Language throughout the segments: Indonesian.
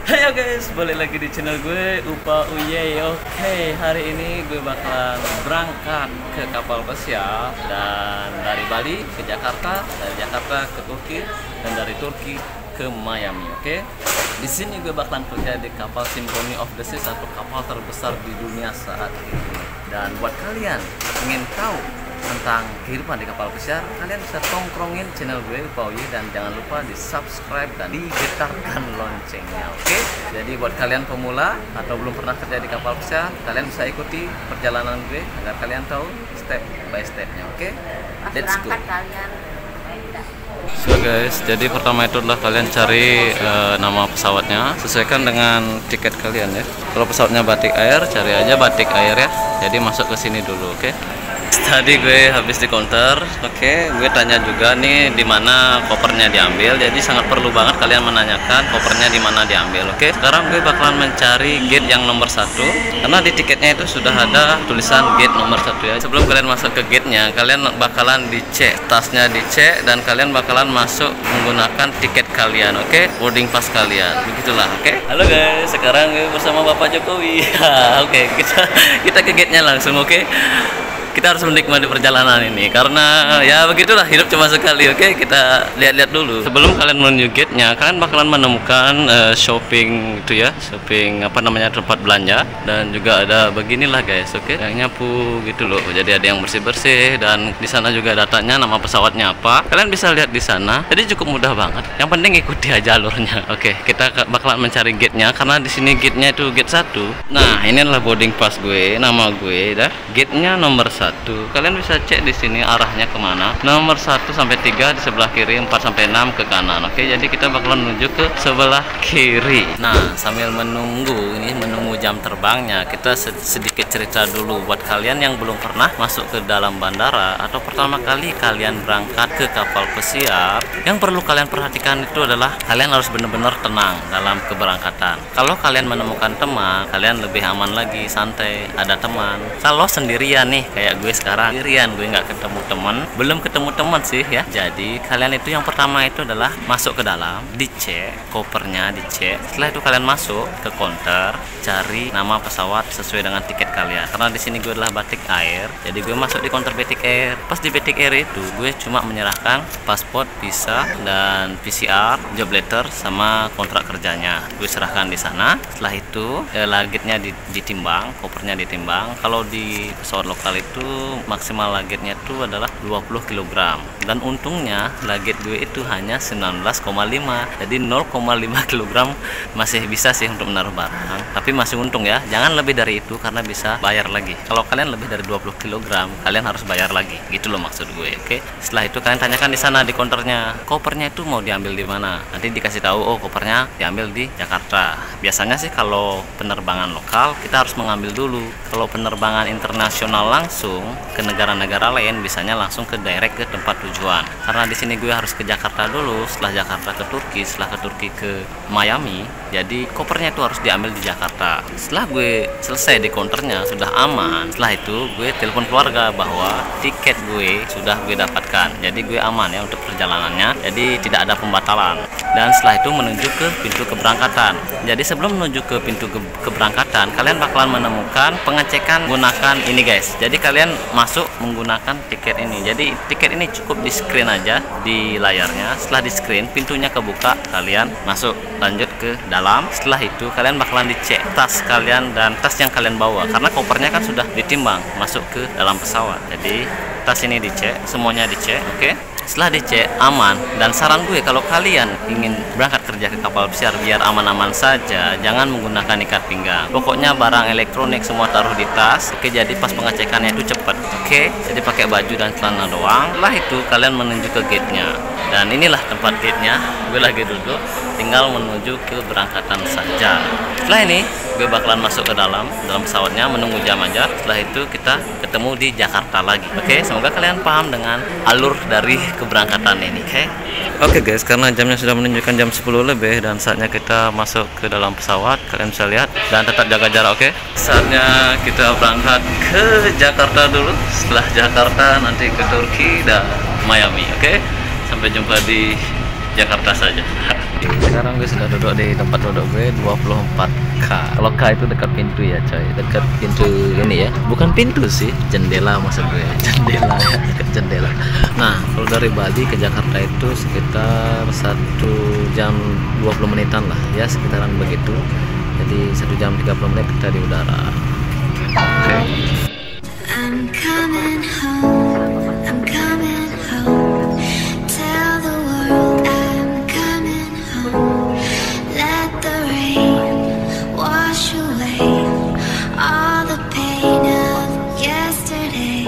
Hayo guys, balik lagi di channel gue Upa Uye. Oke, hari ini gue bakalan berangkat ke kapal pesiar dan dari Bali ke Jakarta, dari Jakarta ke Turki, dan dari Turki ke Miami. Oke, di sini gue bakalan kerja di kapal Symphony of the Seas atau kapal terbesar di dunia saat ini. Dan buat kalian ingin tahu tentang kehidupan di kapal pesiar, kalian bisa tongkrongin channel gue Upa Uye dan jangan lupa di subscribe dan digetarkan loncengnya. Oke, jadi buat kalian pemula atau belum pernah kerja di kapal pesiar, kalian bisa ikuti perjalanan gue agar kalian tahu step by stepnya. Oke, let's go. So guys, jadi pertama itu adalah kalian cari nama pesawatnya, sesuaikan dengan tiket kalian ya. Kalau pesawatnya Batik Air, cari aja Batik Air ya. Jadi masuk ke sini dulu, oke? Tadi gue habis di counter, oke, gue tanya juga nih di mana kopernya diambil. Jadi sangat perlu banget kalian menanyakan kopernya di mana diambil, oke? Sekarang gue bakalan mencari gate yang nomor 1 karena di tiketnya itu sudah ada tulisan gate nomor 1 ya. Sebelum kalian masuk ke gate-nya, kalian bakalan dicek tasnya, dicek, dan kalian bakalan masuk menggunakan tiket kalian, oke? Boarding pass kalian, begitulah, oke? Halo guys, sekarang gue bersama Bapak Jokowi. Oke, kita ke gate-nya langsung, oke? Kita harus menikmati perjalanan ini karena ya begitulah, hidup cuma sekali. Oke, kita lihat-lihat dulu. Sebelum kalian menuju gate-nya, kalian bakalan menemukan shopping itu ya, shopping apa namanya, tempat belanja, dan juga ada beginilah guys, oke, yang nyapu gitu loh. Jadi ada yang bersih-bersih, dan di sana juga datanya, nama pesawatnya apa. Kalian bisa lihat di sana. Jadi cukup mudah banget. Yang penting ikuti aja alurnya. Oke, kita bakalan mencari gate-nya karena di sini gate-nya itu gate 1. Nah, ini adalah boarding pass gue, nama gue dah. Gate-nya nomor 1. Kalian bisa cek di sini arahnya kemana. Nomor 1 sampai 3 di sebelah kiri, 4 sampai 6 ke kanan. Oke, jadi kita bakalan menuju ke sebelah kiri. Nah, sambil menunggu jam terbangnya, kita sedikit cerita dulu buat kalian yang belum pernah masuk ke dalam bandara atau pertama kali kalian berangkat ke kapal pesiar. Yang perlu kalian perhatikan itu adalah kalian harus benar-benar tenang dalam keberangkatan. Kalau kalian menemukan teman, kalian lebih aman lagi, santai, ada teman. Kalau sendirian nih kayak gue sekarang sendirian, gue nggak ketemu teman, belum ketemu teman sih ya. Jadi kalian itu yang pertama itu adalah masuk ke dalam, dicek kopernya, dicek. Setelah itu kalian masuk ke counter, cari nama pesawat sesuai dengan tiket kalian. Karena di sini gue adalah Batik Air, jadi gue masuk di counter Batik Air. Pas di Batik Air itu gue cuma menyerahkan paspor, visa, dan PCR, job letter, sama kontrak kerjanya. Gue serahkan di sana. Setelah itu luggage-nya ditimbang, kopernya ditimbang. Kalau di pesawat lokal itu maksimal luggage-nya itu adalah 20 kg, dan untungnya luggage gue itu hanya 19,5, jadi 0,5 kg masih bisa sih untuk menaruh barang, tapi masih untung ya. Jangan lebih dari itu karena bisa bayar lagi. Kalau kalian lebih dari 20 kg, kalian harus bayar lagi, gitu loh maksud gue. Oke, setelah itu kalian tanyakan di sana di counternya, kopernya itu mau diambil di mana. Nanti dikasih tahu, oh kopernya diambil di Jakarta. Biasanya sih kalau penerbangan lokal kita harus mengambil dulu. Kalau penerbangan internasional langsung ke negara-negara lain, bisanya langsung ke direct ke tempat tujuan. Karena di sini gue harus ke Jakarta dulu, setelah Jakarta ke Turki, setelah ke Turki ke Miami. Jadi kopernya itu harus diambil di Jakarta. Setelah gue selesai di counternya, sudah aman. Setelah itu gue telepon keluarga bahwa tiket gue sudah gue dapatkan. Jadi gue aman ya untuk perjalanannya. Jadi tidak ada pembatalan. Dan setelah itu menuju ke pintu keberangkatan. Jadi sebelum menuju ke pintu keberangkatan, kalian bakalan menemukan pengecekan menggunakan ini guys. Jadi kalian masuk menggunakan tiket ini. Jadi tiket ini cukup di screen aja di layarnya. Setelah di screen, pintunya kebuka, kalian masuk lanjut ke dalam. Setelah itu kalian bakalan dicek tas kalian dan tas yang kalian bawa, karena kopernya kan sudah ditimbang masuk ke dalam pesawat. Jadi tas ini dicek, semuanya dicek, oke? Setelah dicek aman, dan saran gue kalau kalian ingin berangkat kerja ke kapal pesiar biar aman-aman saja, jangan menggunakan ikat pinggang. Pokoknya barang elektronik semua taruh di tas, oke? Jadi pas pengecekannya itu cepat, oke? Jadi pakai baju dan celana doang. Setelah itu kalian menuju ke gate-nya, dan inilah tempat gate-nya. Gue lagi duduk, tinggal menuju ke berangkatan saja. Setelah ini gue bakalan masuk ke dalam pesawatnya, menunggu jam aja. Setelah itu kita ketemu di Jakarta lagi. Oke, semoga kalian paham dengan alur dari keberangkatan ini. Oke guys, karena jamnya sudah menunjukkan jam 10 lebih dan saatnya kita masuk ke dalam pesawat. Kalian bisa lihat dan tetap jaga jarak, oke? Saatnya kita berangkat ke Jakarta dulu. Setelah Jakarta nanti ke Turki dan Miami, oke? Sampai jumpa di Jakarta saja. Sekarang gue sudah duduk di tempat duduk gue 24K. Kalau K itu dekat pintu ya coy, dekat pintu ini ya, bukan pintu sih, jendela maksud gue. Jendela ya, dekat jendela. Nah kalau dari Bali ke Jakarta itu sekitar 1 jam 20 menitan lah ya, sekitaran begitu. Jadi 1 jam 30 menit kita di udara. Oke. I'm coming home, I'm coming home. Tell the world I'm coming home. Let the rain wash away all the pain of yesterday.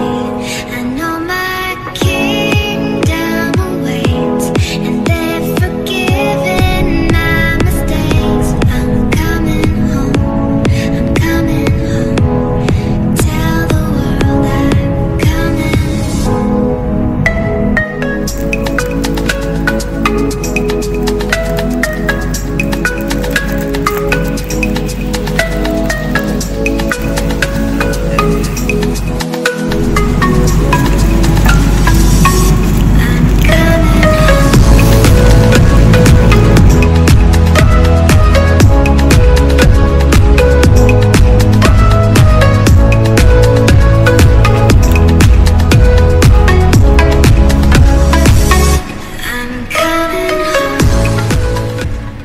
I know my kingdom awaits, and they've forgiven my mistakes. I'm coming home, I'm coming home. Tell the world I'm coming home.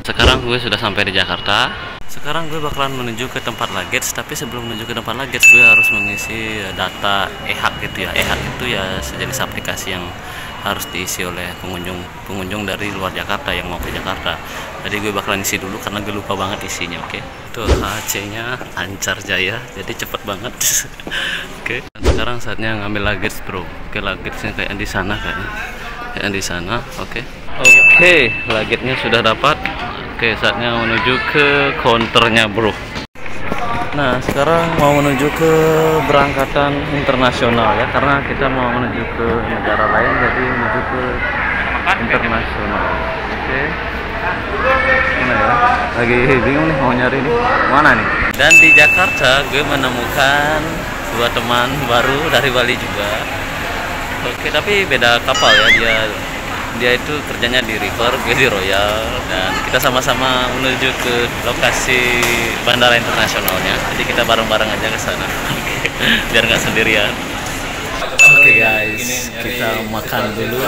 Sekarang gue sudah sampai di Jakarta. Sekarang gue bakalan menuju ke tempat luggage, tapi sebelum menuju ke tempat luggage gue harus mengisi data e-haq gitu ya. e-haq itu ya sejenis aplikasi yang harus diisi oleh pengunjung dari luar Jakarta yang mau ke Jakarta. Jadi gue bakalan isi dulu karena gue lupa banget isinya, oke. Tuh HC-nya lancar jaya, jadi cepet banget. Oke. Sekarang saatnya ngambil luggage, bro. Oke, luggage-nya kayak di sana kayaknya. Kayak di sana, oke. Oke, luggage-nya sudah dapat. Oke, saatnya menuju ke counternya, bro. Nah, sekarang mau menuju ke berangkatan internasional ya, karena kita mau menuju ke negara lain, jadi menuju ke internasional. Oke. Mana ya? Lagi bingung nih mau nyari nih. Mana nih? Dan di Jakarta gue menemukan 2 teman baru dari Bali juga. Oke, tapi beda kapal ya, dia itu kerjanya di River, gue di Royal, dan kita sama-sama menuju ke lokasi bandara internasionalnya. Jadi kita bareng-bareng aja ke sana. Oke, biar nggak sendirian. Oke guys, kita makan dulu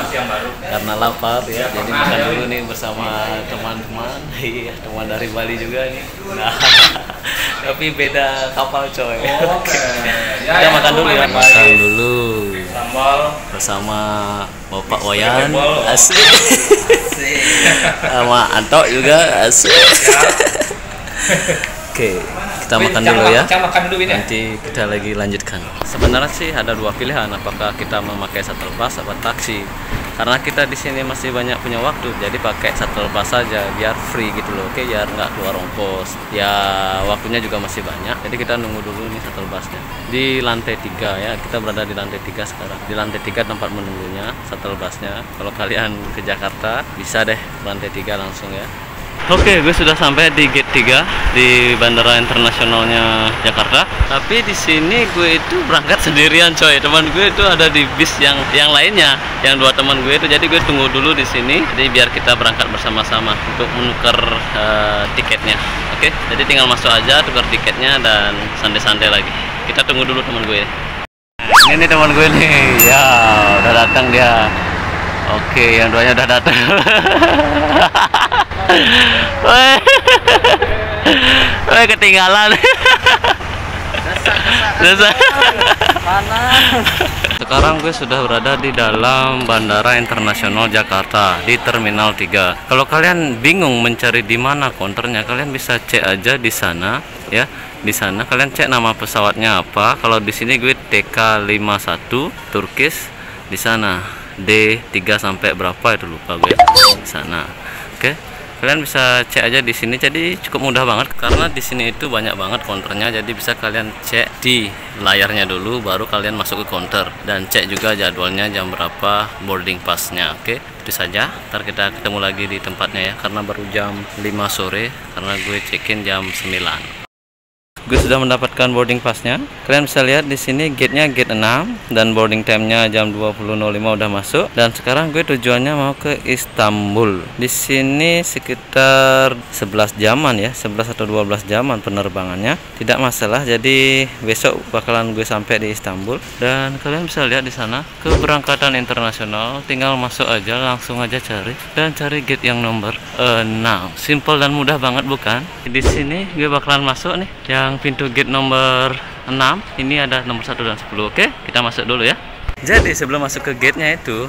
karena lapar ya. Jadi makan dulu nih bersama teman-teman. Iya, teman dari Bali juga nih. Nah, tapi beda kapal coy. Oke. Kita makan dulu ya. Makan dulu bersama Bapak Wayan, asik. Sama Anto juga, asik. Oke, kita makan dulu ya. Nanti kita lagi lanjutkan. Sebenarnya sih ada 2 pilihan, apakah kita memakai shuttle bus atau taksi. Karena kita di sini masih banyak punya waktu, jadi pakai shuttle bus saja biar free gitu loh. Oke, biar nggak keluar ongkos. Ya waktunya juga masih banyak, jadi kita nunggu dulu nih shuttle busnya di lantai 3 ya. Kita berada di lantai 3 sekarang. Di lantai 3 tempat menunggunya shuttle busnya. Kalau kalian ke Jakarta bisa deh lantai 3 langsung ya. Oke, gue sudah sampai di gate 3 di Bandara Internasionalnya Jakarta. Tapi di sini gue itu berangkat sendirian, coy. Teman gue itu ada di bis yang lainnya, yang 2 teman gue itu. Jadi gue tunggu dulu di sini. Jadi biar kita berangkat bersama-sama untuk menukar tiketnya. Oke, jadi tinggal masuk aja, tukar tiketnya dan santai-santai lagi. Kita tunggu dulu teman gue. Nah, ini nih teman gue nih. Ya, udah datang dia. Oke, yang 2-nya udah datang. Woi, ketinggalan. Sekarang gue sudah berada di dalam Bandara Internasional Jakarta di Terminal 3. Kalau kalian bingung mencari di mana counternya, kalian bisa cek aja di sana ya. Di sana kalian cek nama pesawatnya apa. Kalau di sini gue TK51 Turkish, di sana D3 sampai berapa itu lupa gue di sana. Oke. Kalian bisa cek aja di sini, jadi cukup mudah banget karena di sini itu banyak banget counternya. Jadi bisa kalian cek di layarnya dulu, baru kalian masuk ke counter dan cek juga jadwalnya jam berapa boarding passnya. Oke, itu saja. Ntar kita ketemu lagi di tempatnya ya, karena baru jam 5 sore karena gue check-in jam 9. gue sudah mendapatkan boarding passnya. Kalian bisa lihat di sini gate-nya gate 6 dan boarding time-nya jam 20.05 udah masuk. Dan sekarang gue tujuannya mau ke Istanbul. Di sini sekitar 11 jaman ya, 11 atau 12 jaman penerbangannya. Tidak masalah. Jadi besok bakalan gue sampai di Istanbul. Dan kalian bisa lihat di sana keberangkatan internasional. Tinggal masuk aja, langsung aja cari dan cari gate yang nomor 6. Simple dan mudah banget bukan? Di sini gue bakalan masuk nih yang pintu gate nomor 6. Ini ada nomor 1 dan 10. Oke, kita masuk dulu ya. Jadi sebelum masuk ke gate-nya itu,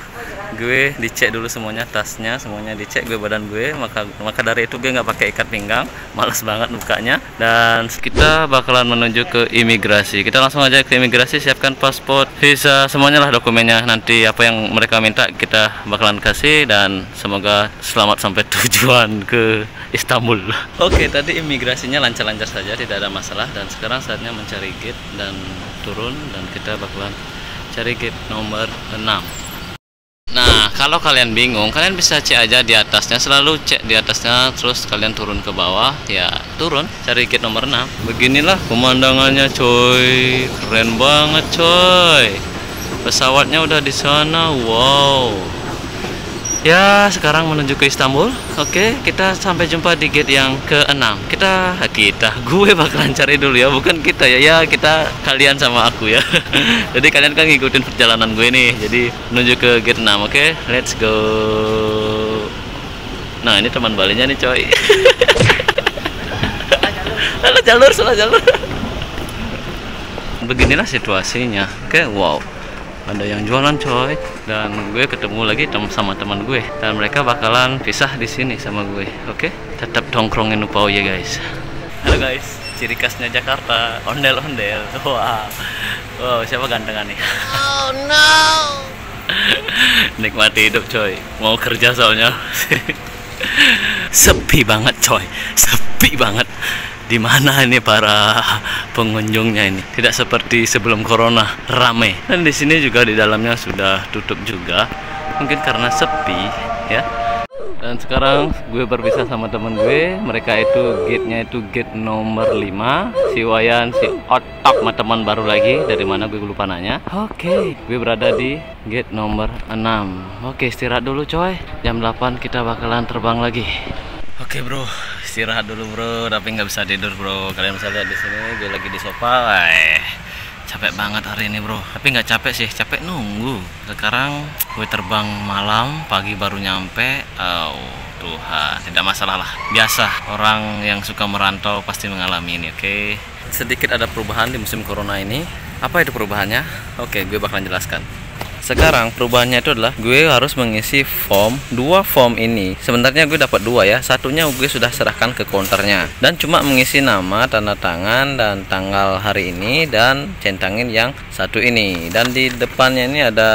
gue dicek dulu semuanya, tasnya semuanya dicek, gue badan gue, maka dari itu gue nggak pakai ikat pinggang, malas banget bukanya. Dan kita bakalan menuju ke imigrasi. Kita langsung aja ke imigrasi, siapkan paspor, visa, semuanya lah dokumennya. Nanti apa yang mereka minta kita bakalan kasih, dan semoga selamat sampai tujuan ke Istanbul. Oke, tadi imigrasinya lancar-lancar saja, tidak ada masalah. Dan sekarang saatnya mencari gate dan turun, dan kita bakalan cari gate nomor 6. Nah, kalau kalian bingung, kalian bisa cek aja di atasnya, selalu cek di atasnya, terus kalian turun ke bawah, ya turun, cari gate nomor 6. Beginilah pemandangannya coy, keren banget coy. Pesawatnya udah di sana, wow. Ya, sekarang menuju ke Istanbul. Oke, kita sampai jumpa di gate yang ke-6. Gue bakalan cari dulu ya, bukan kita ya. Ya, kita, kalian sama aku ya. Jadi kalian kan ngikutin perjalanan gue nih. Jadi menuju ke gate 6. Oke, let's go. Nah, ini teman balinya nih coy. Salah jalur. Beginilah situasinya. Oke, wow. Ada yang jualan coy, dan gue ketemu lagi sama teman gue, dan mereka bakalan pisah di sini sama gue. Oke, tetap tongkrongin upau ya guys. Halo guys, ciri khasnya Jakarta, ondel-ondel. Wow, siapa gantengan nih? Oh no. Nikmati hidup coy, mau kerja soalnya. Sepi banget coy, sepi banget. Di mana ini para pengunjungnya ini? Tidak seperti sebelum corona, ramai. Dan di sini juga di dalamnya sudah tutup juga. Mungkin karena sepi, ya. Dan sekarang gue berpisah sama temen gue. Mereka itu gate-nya itu gate nomor 5. Si Wayan, si Otak, sama teman baru lagi. Dari mana gue lupa nanya. Oke, gue berada di gate nomor 6. Oke, istirahat dulu coy. Jam 8 kita bakalan terbang lagi. Oke bro, istirahat dulu bro, tapi nggak bisa tidur bro. Kalian bisa lihat di sini, gue lagi di sofa. Capek banget hari ini bro. Tapi nggak capek sih, capek nunggu. Sekarang gue terbang malam, pagi baru nyampe. Oh Tuhan, tidak masalah lah. Biasa, orang yang suka merantau pasti mengalami ini. Oke. Sedikit ada perubahan di musim corona ini. Apa itu perubahannya? Oke, gue bakalan jelaskan. Sekarang perubahannya itu adalah gue harus mengisi form, 2 form ini. Sebenarnya gue dapat 2 ya. Satunya gue sudah serahkan ke counternya, dan cuma mengisi nama, tanda tangan, dan tanggal hari ini, dan centangin yang satu ini. Dan di depannya ini ada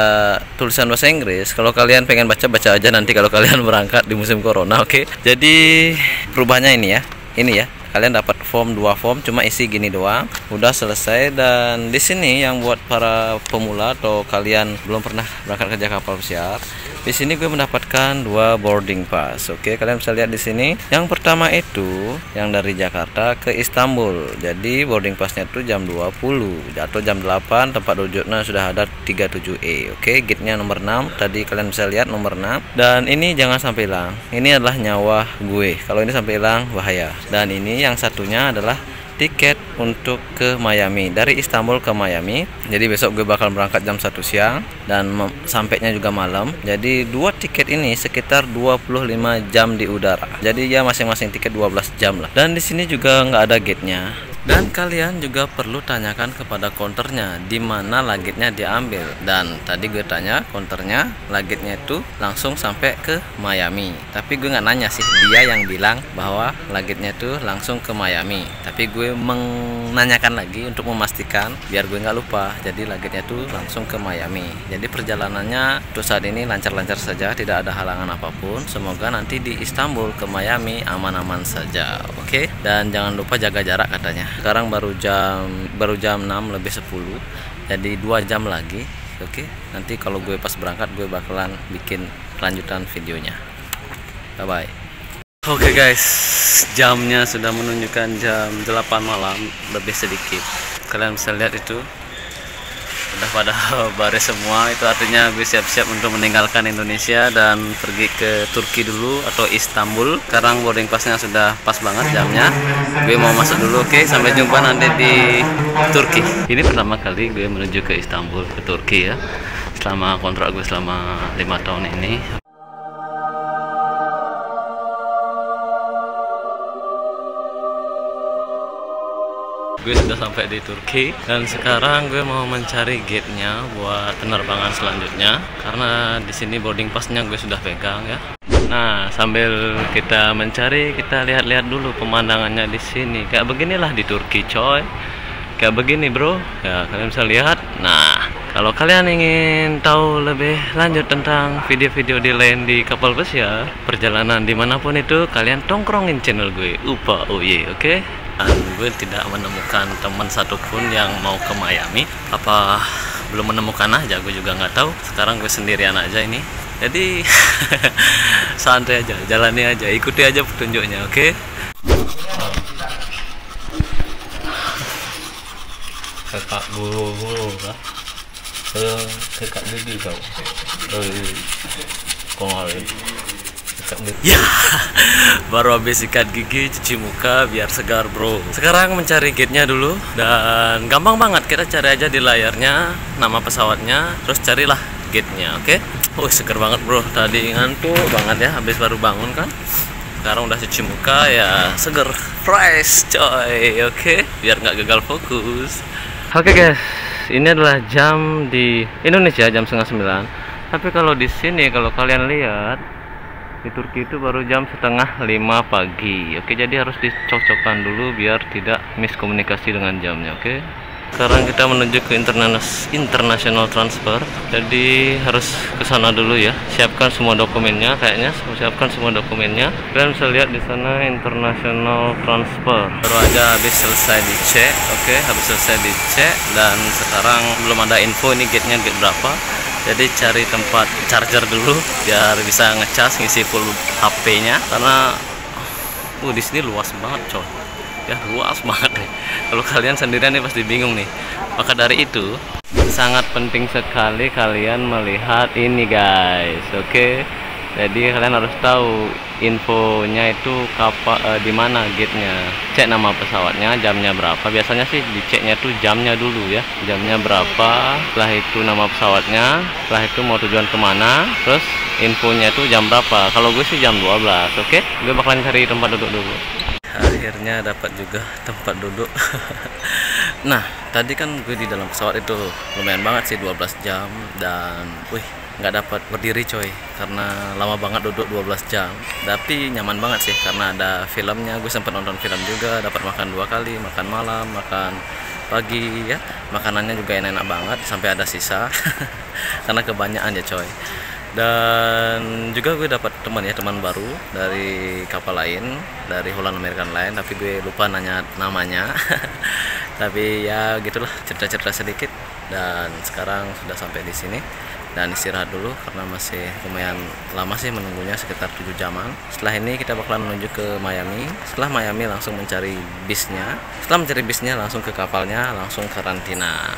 tulisan bahasa Inggris. Kalau kalian pengen baca aja nanti kalau kalian berangkat di musim corona. Oke. Jadi perubahannya ini ya. Ini ya. Kalian dapat form, 2 form, cuma isi gini doang, udah selesai. Dan di sini yang buat para pemula atau kalian belum pernah berangkat kerja kapal pesiar, di sini gue mendapatkan 2 boarding pass. Oke, kalian bisa lihat di sini. Yang pertama itu yang dari Jakarta ke Istanbul. Jadi boarding passnya itu jam 20 atau jam 8, tempat duduknya sudah ada 37E. Oke, gate-nya nomor 6. Tadi kalian bisa lihat nomor 6. Dan ini jangan sampai hilang. Ini adalah nyawa gue. Kalau ini sampai hilang bahaya. Dan ini yang satunya adalah tiket untuk ke Miami, dari Istanbul ke Miami. Jadi besok gue bakal berangkat jam 1 siang dan sampainya juga malam. Jadi 2 tiket ini sekitar 25 jam di udara. Jadi ya masing-masing tiket 12 jam lah. Dan di sini juga nggak ada gate-nya. Dan kalian juga perlu tanyakan kepada counternya di mana luggage-nya diambil. Dan tadi gue tanya counternya, luggage-nya itu langsung sampai ke Miami. Tapi gue nggak nanya sih, dia yang bilang bahwa luggage-nya itu langsung ke Miami. Tapi gue menanyakan lagi untuk memastikan biar gue nggak lupa. Jadi luggage-nya itu langsung ke Miami. Jadi perjalanannya untuk saat ini lancar-lancar saja, tidak ada halangan apapun. Semoga nanti di Istanbul ke Miami aman-aman saja. Oke? Dan jangan lupa jaga jarak katanya. Sekarang baru jam 6 lebih 10, jadi 2 jam lagi. Oke, nanti kalau gue pas berangkat gue bakalan bikin lanjutan videonya. Bye bye. Oke guys, jamnya sudah menunjukkan jam 8 malam lebih sedikit. Kalian bisa lihat itu udah pada baris semua. Itu artinya gue siap-siap untuk meninggalkan Indonesia dan pergi ke Turki dulu atau Istanbul. Sekarang boarding passnya sudah pas banget jamnya. Gue mau masuk dulu. Oke, sampai jumpa nanti di Turki. Ini pertama kali gue menuju ke Istanbul, ke Turki ya, selama kontrak gue selama 5 tahun ini. Gue sudah sampai di Turki dan sekarang gue mau mencari gate-nya buat penerbangan selanjutnya, karena di sini boarding pass-nya gue sudah pegang ya. Nah, sambil kita mencari, kita lihat-lihat dulu pemandangannya di sini. Kayak beginilah di Turki, coy. Kayak begini, bro. Ya, kalian bisa lihat. Nah, kalau kalian ingin tahu lebih lanjut tentang video-video di lain di kapal pesiar, perjalanan dimanapun itu, kalian tongkrongin channel gue, Upa Oye, oke? Dan gue tidak menemukan teman satupun yang mau ke Miami. Apa belum menemukan aja, gue juga nggak tahu. Sekarang gue sendirian aja ini, jadi santai aja, jalani aja, ikuti aja petunjuknya, oke? Kakak guru lah, kakak gigi kau, ya, baru habis sikat gigi, cuci muka biar segar, bro. Sekarang mencari gate-nya dulu, dan gampang banget, kita cari aja di layarnya nama pesawatnya, terus carilah gate-nya, oke? Seger banget, bro. Tadi ngantuk banget ya, habis baru bangun kan. Sekarang udah cuci muka ya, seger, fresh coy, oke? Biar nggak gagal fokus. Oke guys, ini adalah jam di Indonesia, jam 8:30. Tapi kalau di sini, kalau kalian lihat, di Turki itu baru jam 4:30 pagi. Oke, jadi harus dicocokkan dulu biar tidak miskomunikasi dengan jamnya, oke? Sekarang kita menuju ke international transfer. Jadi harus ke sana dulu ya. Siapkan semua dokumennya, kayaknya siapkan semua dokumennya. Kalian bisa lihat di sana international transfer. Baru aja habis selesai dicek, oke? Habis selesai dicek dan sekarang belum ada info ini gate-nya gate berapa. Jadi cari tempat charger dulu biar bisa ngecas, ngisi full HP-nya, karena di sini luas banget coy. Ya, luas banget deh. Kalau kalian sendirian nih pasti bingung nih. Maka dari itu sangat penting sekali kalian melihat ini guys, oke? Jadi kalian harus tahu infonya itu di mana gate-nya. Cek nama pesawatnya, jamnya berapa. Biasanya sih diceknya tuh jamnya dulu ya. Jamnya berapa, setelah itu nama pesawatnya, setelah itu mau tujuan kemana, terus infonya itu jam berapa. Kalau gue sih jam 12, oke? Gue bakalan cari tempat duduk dulu. Akhirnya dapat juga tempat duduk. Nah, tadi kan gue di dalam pesawat itu lumayan banget sih, 12 jam. Dan nggak dapat berdiri coy, karena lama banget duduk 12 jam. Tapi nyaman banget sih karena ada filmnya. Gue sempat nonton film juga, dapat makan 2 kali, makan malam, makan pagi ya. Makanannya juga enak banget sampai ada sisa karena kebanyakan ya coy. Dan juga gue dapat teman baru dari kapal lain, dari Holland American Line, tapi gue lupa nanya namanya. Tapi ya gitulah, cerita-cerita sedikit. Dan sekarang sudah sampai di sini dan istirahat dulu karena masih lumayan lama sih menunggunya, sekitar 7 jaman. Setelah ini kita bakalan menuju ke Miami. Setelah Miami langsung mencari bisnya. Setelah mencari bisnya langsung ke kapalnya, langsung karantina.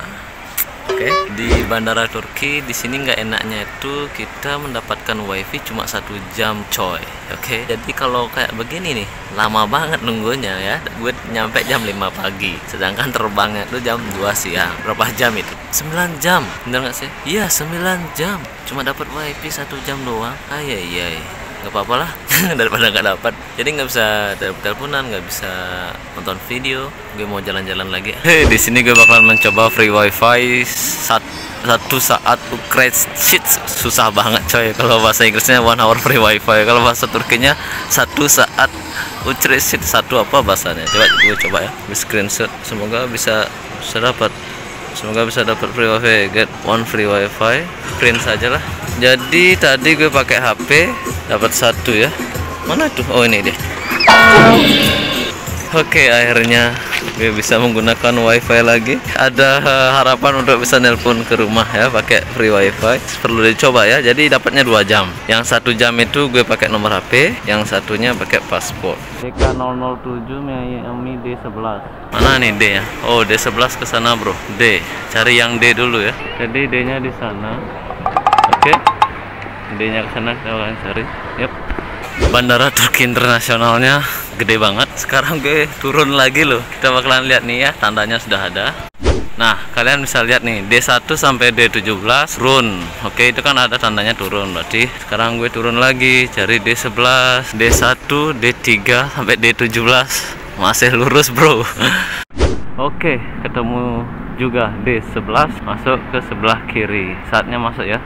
Oke, di bandara Turki di sini nggak enaknya itu kita mendapatkan wifi cuma 1 jam coy. Oke, jadi kalau kayak begini nih lama banget nunggunya ya. Gue nyampe jam 5 pagi, sedangkan terbangnya tuh jam 2 siang. Berapa jam itu? 9 jam, bener nggak sih? Iya, 9 jam. Cuma dapat wifi 1 jam doang. Ayai, nggak apa-apa lah daripada nggak dapat. Jadi nggak bisa teleponan, nggak bisa nonton video. Gue mau jalan-jalan lagi. Di sini gue bakalan mencoba free wifi satu saat upgrade shit. Susah banget coy kalau bahasa Inggrisnya 1 hour free wifi. Kalau bahasa Turkinya 1 saat upgrade shit. Satu apa bahasanya? Coba ya. Gue screenshot. Semoga bisa dapat. Semoga bisa dapat free wifi. Get 1 free wifi. Print saja lah. Jadi tadi gue pakai HP dapat 1 ya. Mana tuh? Oh ini deh. Oke, akhirnya gue bisa menggunakan wifi lagi. Ada harapan untuk bisa nelpon ke rumah ya pakai free wifi. Perlu dicoba ya. Jadi dapatnya 2 jam. Yang 1 jam itu gue pakai nomor HP, yang satunya pakai paspor. DK007 Miami D11. Mana nih D ya? Oh, D11 ke sana, Bro. D. Cari yang D dulu ya. Jadi D-nya di sana. Oke. D-nya ke sana kita akan cari. Yep. Bandara Turki internasionalnya gede banget. Sekarang gue turun lagi loh. Kita bakalan lihat nih ya, tandanya sudah ada. Nah, kalian bisa lihat nih D1 sampai D17 turun. Oke, itu kan ada tandanya turun. Berarti sekarang gue turun lagi cari D11, D1, D3 sampai D17. Masih lurus, Bro. Oke, ketemu juga D11, masuk ke sebelah kiri. Saatnya masuk ya.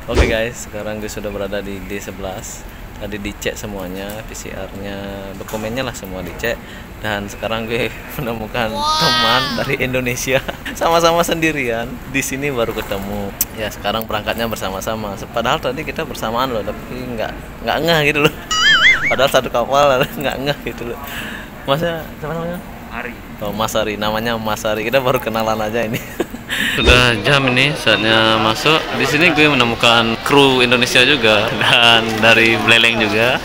Oke guys, sekarang gue sudah berada di D11. Tadi dicek semuanya, PCR-nya, dokumennya lah semua dicek. Dan sekarang gue menemukan teman dari Indonesia, sama-sama sendirian. Di sini baru ketemu. Ya sekarang berangkatnya bersama-sama. Padahal tadi kita bersamaan loh, tapi nggak ngeh gitu loh. Padahal satu kapal nggak ngeh gitu loh. Masnya siapa namanya? Ari. Oh, Mas Ari, namanya Mas Ari. Kita baru kenalan aja ini. Sudah jam ini, saatnya masuk. Di sini gue menemukan kru Indonesia juga dan dari Beleleng juga.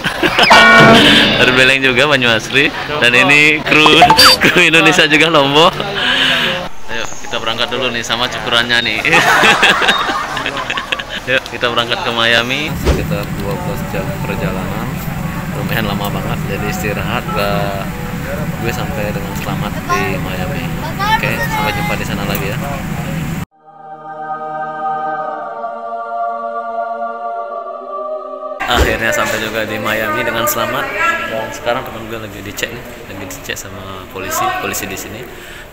Dari Beleleng juga Banyuasri. Dan ini kru Indonesia juga Lombok. Ayo kita berangkat dulu nih sama cukurannya nih. Yuk kita berangkat ke Miami. Sekitar 12 jam perjalanan. Lumayan lama banget. Jadi istirahat gue sampai dengan selamat di Miami. Oke, sampai jumpa di sana lagi ya. Akhirnya sampai juga di Miami dengan selamat. Dan sekarang teman gue lagi dicek nih, lagi dicek sama polisi di sini.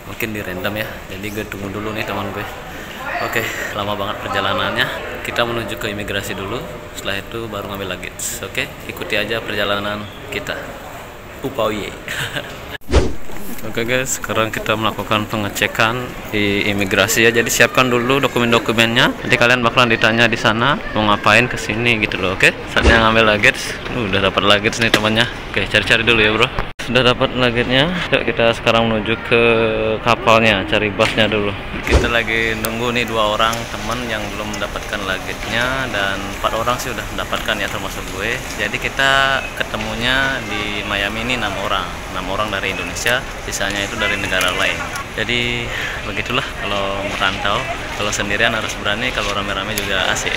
Mungkin di random ya. Jadi gue tunggu dulu nih teman gue. Oke, lama banget perjalanannya. Kita menuju ke imigrasi dulu. Setelah itu baru ngambil luggage. Oke, ikuti aja perjalanan kita. Upauye. Oke guys, sekarang kita melakukan pengecekan di imigrasi ya. Jadi siapkan dulu dokumen-dokumennya. Nanti kalian bakalan ditanya di sana mau ngapain ke sini gitu loh. Oke, saatnya ngambil luggage. Udah dapat luggage nih temannya. Oke, cari-cari dulu ya, Bro. Sudah dapat luggage-nya. Yuk kita sekarang menuju ke kapalnya, cari busnya dulu. Kita lagi nunggu nih 2 orang teman yang belum mendapatkan luggage-nya, dan 4 orang sih udah mendapatkan ya termasuk gue. Jadi kita ketemunya di Miami ini 6 orang. 6 orang dari Indonesia, sisanya itu dari negara lain. Jadi begitulah kalau merantau. Kalau sendirian harus berani, kalau rame-rame juga asik.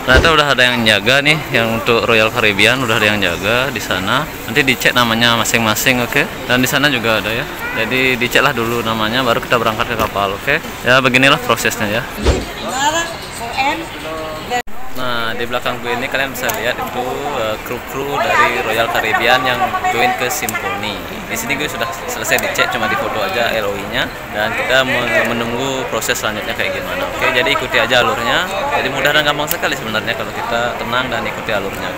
Ternyata udah ada yang jaga nih, yang untuk Royal Caribbean udah ada yang jaga di sana. Nanti dicek namanya masing-masing, oke? Dan di sana juga ada ya. Jadi diceklah dulu namanya, baru kita berangkat ke kapal, oke? Ya beginilah prosesnya ya. Nah di belakang gue ini kalian bisa lihat itu kru-kru dari Royal Caribbean yang join ke Symphony. Di sini gue sudah selesai dicek, cuma di foto aja LOI-nya, dan kita menunggu proses selanjutnya kayak gimana. Oke, jadi ikuti aja alurnya. Jadi mudah dan gampang sekali sebenarnya kalau kita tenang dan ikuti alurnya.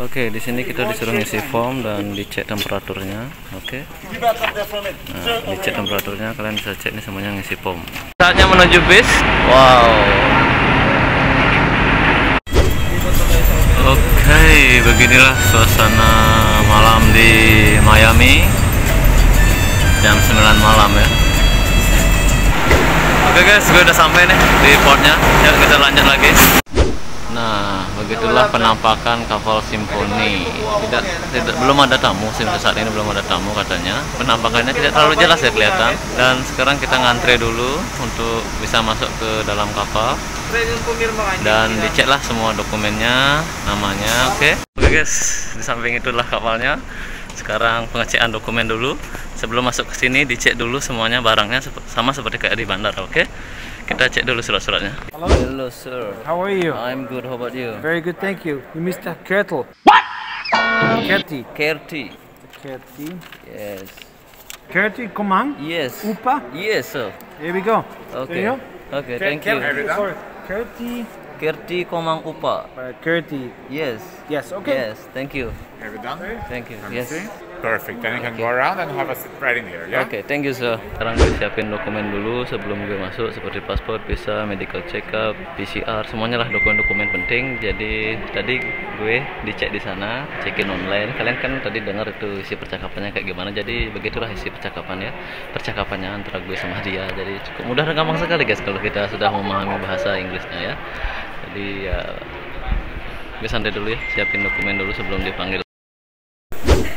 Oke, di sini kita disuruh ngisi form dan dicek temperaturnya. Oke. Nah, dicek temperaturnya, kalian bisa cek nih semuanya ngisi form. Saatnya menuju bis. Wow. Oke, beginilah suasana malam di Miami jam 9 malam ya. Oke guys, gue udah sampai nih di portnya. Yuk kita lanjut lagi. Nah, begitulah penampakan kapal Symphony. Belum ada tamu sih, saat ini belum ada tamu katanya. Penampakannya tidak terlalu jelas ya kelihatan. Dan sekarang kita ngantre dulu untuk bisa masuk ke dalam kapal. Dan diceklah semua dokumennya, namanya, oke. Oke guys, di samping itulah kapalnya. Sekarang pengecekan dokumen dulu. Sebelum masuk ke sini dicek dulu semuanya, barangnya sama seperti kayak di bandara, oke? Kita cek dulu surat-suratnya. Hello sir. How are you? I'm good. How about you? Very good, thank you. You Mr. Kettle. What? Kerti. Kerti. Kerti. Yes. Kerti Komang? Yes. Upa? Yes sir. Here we go. Okay. There you go. Okay. Thank you. Sorry. Kerti. Kerti Komang Upa. Kerti. Yes. Yes, okay. Yes. Thank you. Have you done? Thank you. Let me Yes. see. Perfect. Then you can go around and have a sit right in here. Yeah. Oke, thank you sir. Sekarang gue siapin dokumen dulu sebelum gue masuk, seperti paspor, visa, medical check up, PCR, semuanya lah dokumen-dokumen penting. Jadi tadi gue dicek di sana, check-in online. Kalian kan tadi dengar itu isi percakapannya kayak gimana. Jadi begitulah isi percakapannya antara gue sama dia. Jadi cukup mudah dan gampang sekali guys kalau kita sudah memahami bahasa Inggrisnya ya. Jadi ya gue santai dulu ya, siapin dokumen dulu sebelum dipanggil.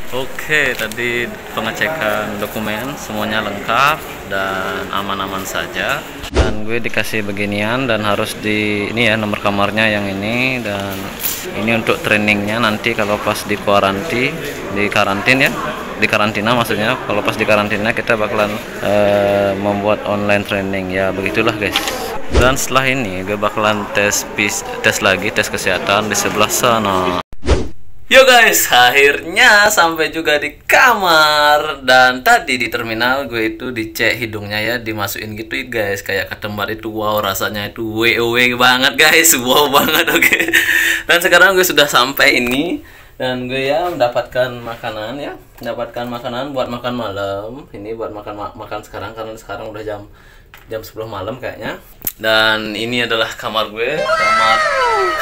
Oke, tadi pengecekan dokumen semuanya lengkap dan aman-aman saja. Dan gue dikasih beginian dan harus di ini ya nomor kamarnya yang ini, dan ini untuk trainingnya nanti kalau pas di karantina maksudnya. Kalau pas di karantina kita bakalan membuat online training ya, begitulah guys. Dan setelah ini gue bakalan tes kesehatan di sebelah sana. Yo guys, akhirnya sampai juga di kamar. Dan tadi di terminal gue itu dicek hidungnya ya, dimasukin gitu guys, kayak ketembar itu. Wow, rasanya itu WOW banget guys, wow banget. Oke. Dan sekarang gue sudah sampai ini, dan gue ya mendapatkan makanan buat makan malam. Ini buat makan sekarang karena sekarang udah jam 10 malam kayaknya. Dan ini adalah kamar gue, kamar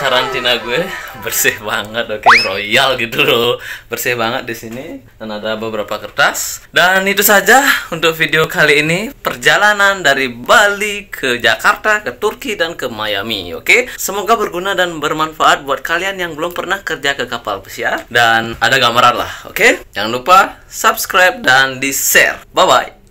karantina gue, bersih banget, oke, royal gitu loh, bersih banget di sini. Dan ada beberapa kertas. Dan itu saja untuk video kali ini, perjalanan dari Bali ke Jakarta, ke Turki, dan ke Miami. Oke, semoga berguna dan bermanfaat buat kalian yang belum pernah kerja ke kapal pesiar. Dan ada gambaran lah, oke. Jangan lupa subscribe dan di share. Bye bye.